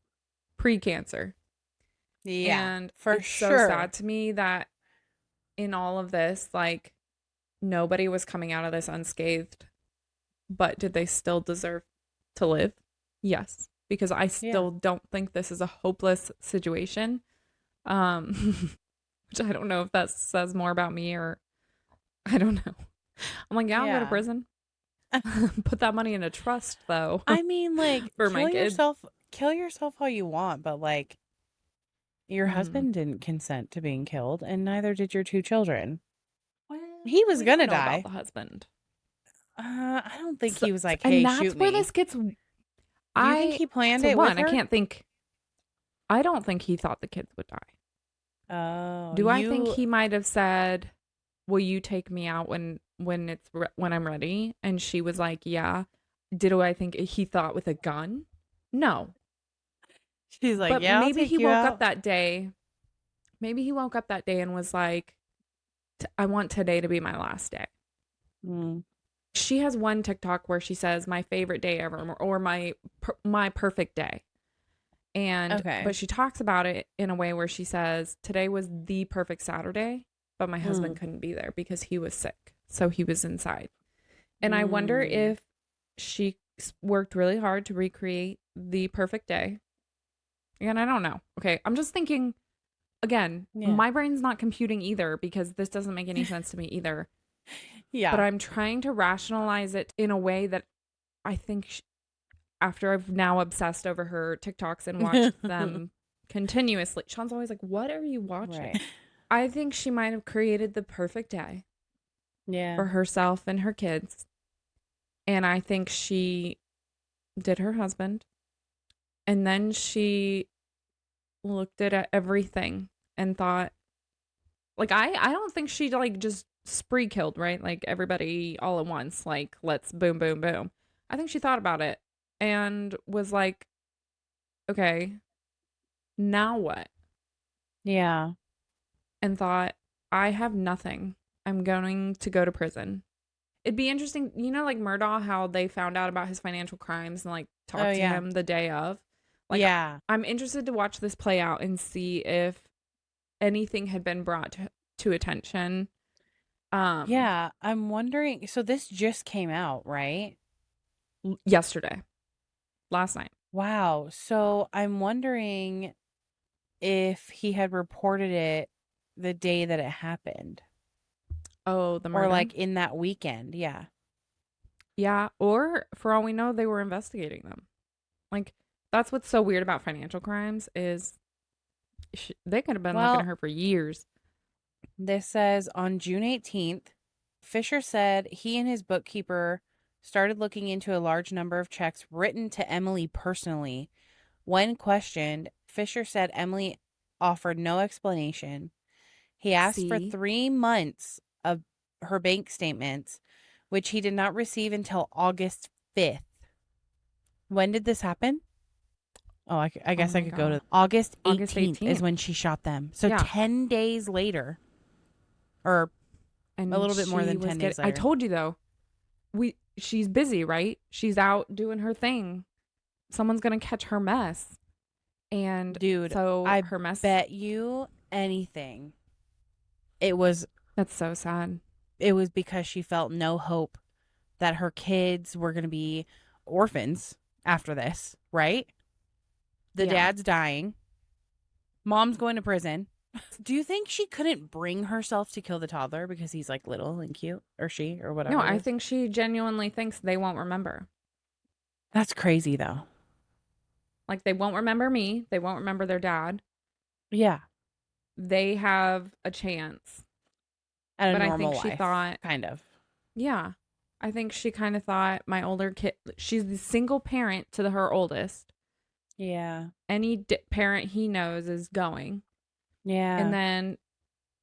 Pre-cancer. Yeah. And for it's sure. so sad to me that in all of this, like, nobody was coming out of this unscathed. But did they still deserve to live? Yes. Because I still don't think this is a hopeless situation. Which I don't know if that says more about me or I don't know. I'm like, I'll go to prison. Put that money in a trust, though. I mean, like, for my kids. Kill yourself all you want, but like, your husband didn't consent to being killed, and neither did your two children. Well, he was gonna die. About the husband. I don't think he was like, "Hey, and that's shoot where me." this gets. Do you think he planned it? One, with her? I can't think. I don't think he thought the kids would die. Oh, do I think he might have said, "Will you take me out when I'm ready?" And she was like, "Yeah." Did I think he thought with a gun? No. She's like, but yeah, maybe he woke out. up that day. Maybe he woke up that day and was like, I want today to be my last day. She has one TikTok where she says, my favorite day ever, or my perfect day. And Okay. but she talks about it in a way where she says today was the perfect Saturday, but my husband couldn't be there because he was sick. So he was inside. And I wonder if she worked really hard to recreate the perfect day. Again, I don't know. Okay, I'm just thinking, again, Yeah. my brain's not computing either because this doesn't make any sense to me either. Yeah. But I'm trying to rationalize it in a way that I think after I've now obsessed over her TikToks and watched them continuously, Sean's always like, what are you watching? Right. I think she might have created the perfect day Yeah. for herself and her kids. And I think she did her husband. And then she looked at everything and thought, like, I don't think she, like, just spree killed, right? Like, everybody all at once, like, let's boom, boom, boom. I think she thought about it and was like, okay, now what? Yeah. And thought, I have nothing. I'm going to go to prison. It'd be interesting, you know, like Murdaugh, how they found out about his financial crimes and like talked to him the day of. Like, yeah. I'm interested to watch this play out and see if anything had been brought to attention. Yeah, I'm wondering. So this just came out, right? Yesterday, last night. Wow. So I'm wondering if he had reported it the day that it happened, Oh, the murder. or like in that weekend. Yeah. Yeah, or for all we know, they were investigating them. Like, that's what's so weird about financial crimes is they could have been looking at her for years. This says on June 18th, Fisher said he and his bookkeeper started looking into a large number of checks written to Emily personally. When questioned, Fisher said Emily offered no explanation. He asked for 3 months of her bank statements, which he did not receive until August 5th. When did this happen? Oh, I guess I could go to August 18th is when she shot them. So 10 days later, or and a little bit more than 10 days later. I told you though, she's busy, right? She's out doing her thing. Someone's gonna catch her mess. And dude, so I her mess. Bet you anything. That's so sad. It was because she felt no hope that her kids were going to be orphans after this, right? The dad's dying. Mom's going to prison. Do you think she couldn't bring herself to kill the toddler because he's like little and cute, or she, or whatever? No, I think she genuinely thinks they won't remember. That's crazy though. Like, they won't remember me. They won't remember their dad. Yeah. They have a chance. At a but normal I think life, she thought, kind of. Yeah. I think she kind of thought my older kid, she's the single parent to her oldest. Yeah. Any parent he knows is going. Yeah. And then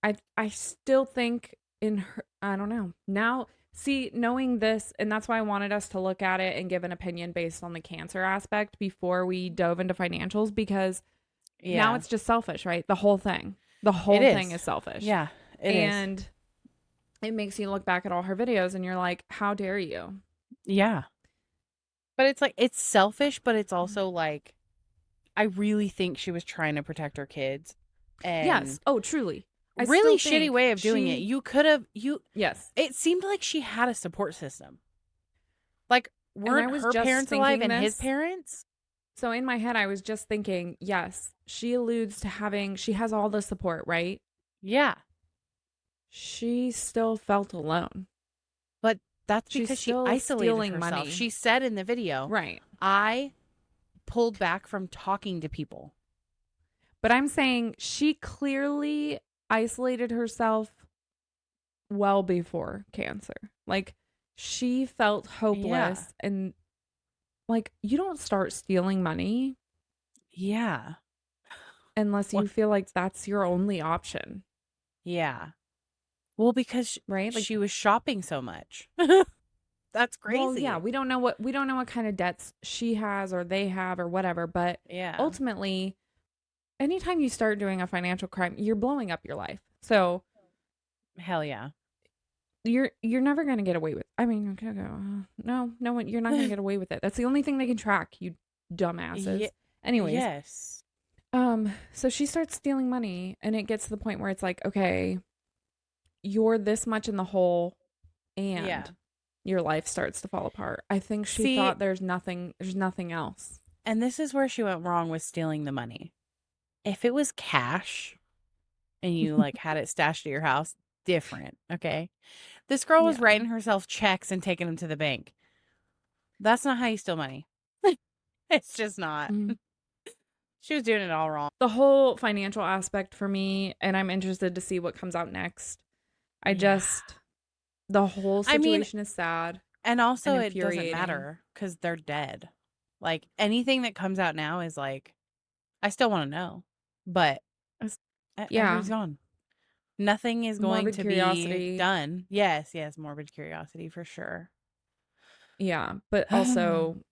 I still think in her, I don't know. Now, see, knowing this, and that's why I wanted us to look at it and give an opinion based on the cancer aspect before we dove into financials, because now it's just selfish, right? The whole thing. The whole thing is selfish. Yeah, it is. And it makes you look back at all her videos and you're like, how dare you? Yeah. But it's like, it's selfish, but it's also like, I really think she was trying to protect her kids. And yes. Oh, truly. Really shitty way of doing it. You could have, yes. It seemed like she had a support system. Like, weren't her parents alive and his parents? So in my head, I was just thinking, yes, she alludes to she has all the support, right? Yeah. She still felt alone. But that's because she isolated herself. Money. She said in the video, right, I pulled back from talking to people. But I'm saying she clearly isolated herself well before cancer. Like, she felt hopeless and like, you don't start stealing money. Yeah. Unless you feel like that's your only option. Yeah. Well, because like, she was shopping so much. That's crazy. Well, yeah, we don't know what kind of debts she has or they have or whatever, but ultimately, anytime you start doing a financial crime, you're blowing up your life. So, hell yeah. You're never going to get away with. I mean, no one, you're not going to get away with it. That's the only thing they can track, you dumbasses. Yeah. Anyways, Yes. so she starts stealing money, and it gets to the point where it's like, okay, you're this much in the hole, and Yeah. your life starts to fall apart. I think she See- thought there's nothing else. And this is where she went wrong with stealing the money. If it was cash and you like had it stashed at your house, different. Okay. This girl was Yeah. writing herself checks and taking them to the bank. That's not how you steal money. It's just not. Mm. She was doing it all wrong. The whole financial aspect for me, and I'm interested to see what comes out next. Yeah. The whole I mean- situation is sad. And also, And it doesn't infuriating. matter because they're dead. Like anything that comes out now is like, I still want to know, but Yeah. everybody's gone. Nothing is going Morbid to curiosity. be done. Yes, morbid curiosity for sure. Yeah, but also,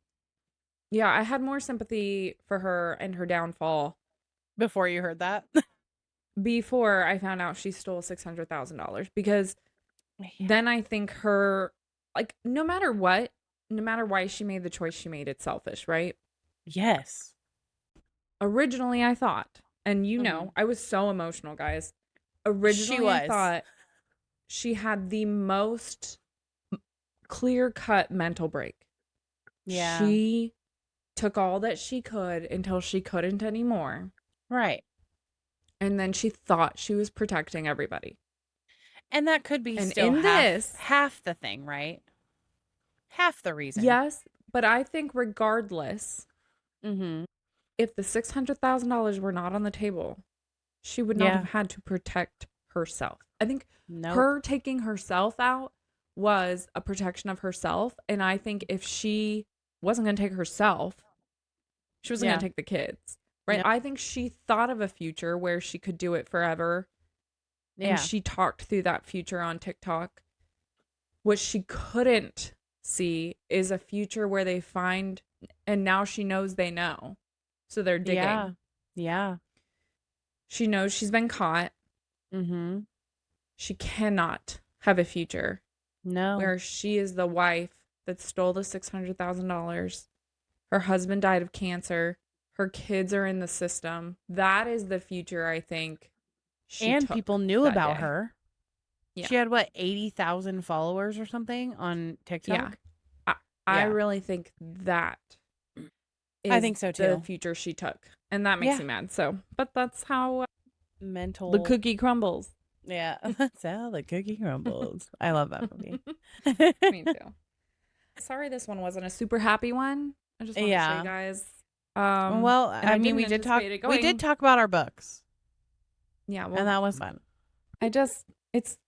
yeah, I had more sympathy for her and her downfall Before you heard that, before I found out she stole $600,000, because then I think her, like, no matter why she made the choice she made, it's selfish, right? yes, Originally, I thought, and I was so emotional, guys. Originally, I was. thought she had the most clear-cut mental break. yeah, She took all that she could until she couldn't anymore. right. And then she thought she was protecting everybody. And that could be And still in this- half the thing, right? Half the reason. Yes, but I think regardless, Mm-hmm. if the $600,000 were not on the table, she would not Yeah. have had to protect herself. I think No. her taking herself out was a protection of herself. And I think if she wasn't going to take herself, she wasn't Yeah. going to take the kids. Right? Yep. I think she thought of a future where she could do it forever. Yeah. And she talked through that future on TikTok. What she couldn't see is a future where they find, and now she knows they know. So they're digging. Yeah. Yeah. She knows she's been caught. Mm-hmm. She cannot have a future No. where she is the wife that stole the $600,000. Her husband died of cancer. Her kids are in the system. That is the future, I think. And people knew that about day. her. Yeah. She had what, 80,000 followers or something on TikTok? I Yeah. really think that I is think so, the too. future she took. And that makes Yeah. me mad. So, but that's how Mental. the cookie crumbles. Yeah. That's how the cookie crumbles. I love that movie. Me too. Sorry this one wasn't a super happy one. I just wanted to show Yeah. you guys. Well, and I mean, we didn't did talk. anticipate it We going. did talk about our books, Yeah, well, and that was fun. it's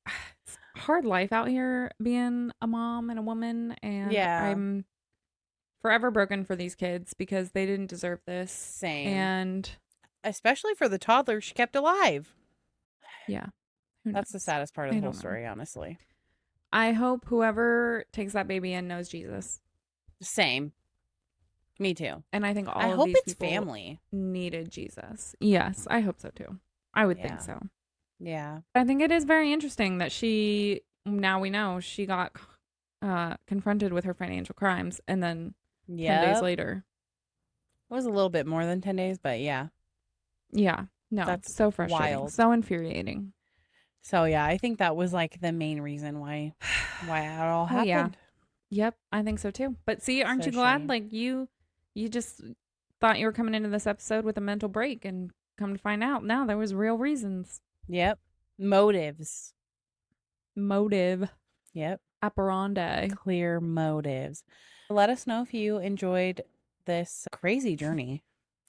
hard life out here being a mom and a woman, and Yeah. I'm forever broken for these kids because they didn't deserve this. Same. And Especially for the toddler she kept alive. yeah, who That's the knows? saddest part of I the whole don't know. story, honestly. I hope whoever takes that baby in knows Jesus, Same. Me too. and I think all I of hope these it's people family. needed Jesus. Yes, I hope so too. I would Yeah. think so. Yeah. I think it is very interesting that now we know she got confronted with her financial crimes, and then 10 days Yeah. later. It was a little bit more than 10 days, but yeah. Yeah. No, That's so frustrating. wild. So infuriating. So yeah, I think that was like the main reason why it all Oh, happened. yeah. Yep, I think so too. But see, aren't So you glad? shame. Like you just thought you were coming into this episode with a mental break, and come to find out now there was real reasons. Yep. Motives. Motive. Yep. Operandi. Clear motives. Let us know if you enjoyed this crazy journey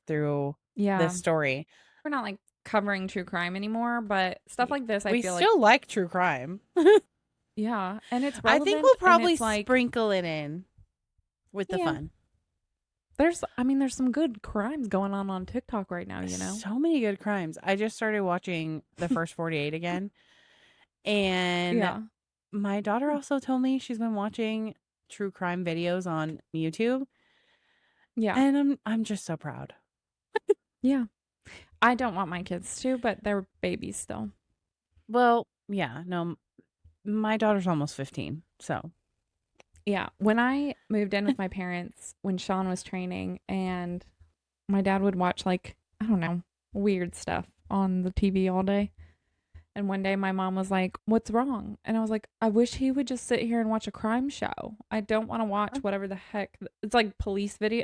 through Yeah. this story. We're not like covering true crime anymore, but stuff like this, I we feel still like true crime. yeah, and it's I relevant, think we'll and probably it's like sprinkle it in with the Yeah. fun. there's some good crimes going on TikTok right now, you know. So many good crimes. I just started watching The First 48 again. And Yeah. my daughter also told me she's been watching true crime videos on YouTube. Yeah. And I'm just so proud. Yeah. I don't want my kids to, but they're babies still. Well, yeah, no, my daughter's almost 15. So, Yeah. When I moved in with my parents, when Sean was training, and my dad would watch like, I don't know, weird stuff on the TV all day. And one day my mom was like, "What's wrong?" And I was like, "I wish he would just sit here and watch a crime show. I don't want to watch whatever the heck. It's like police video."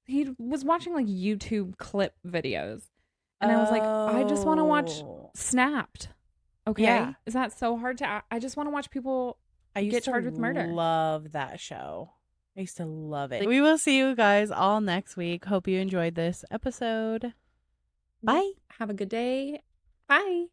He was watching like YouTube clip videos. And I was like, "I just want to watch Snapped." Okay. Yeah. Is that so hard to I just want to watch people I used get to charged with murder. love that show. I used to love it. We will see you guys all next week. Hope you enjoyed this episode. Bye. Have a good day. Bye.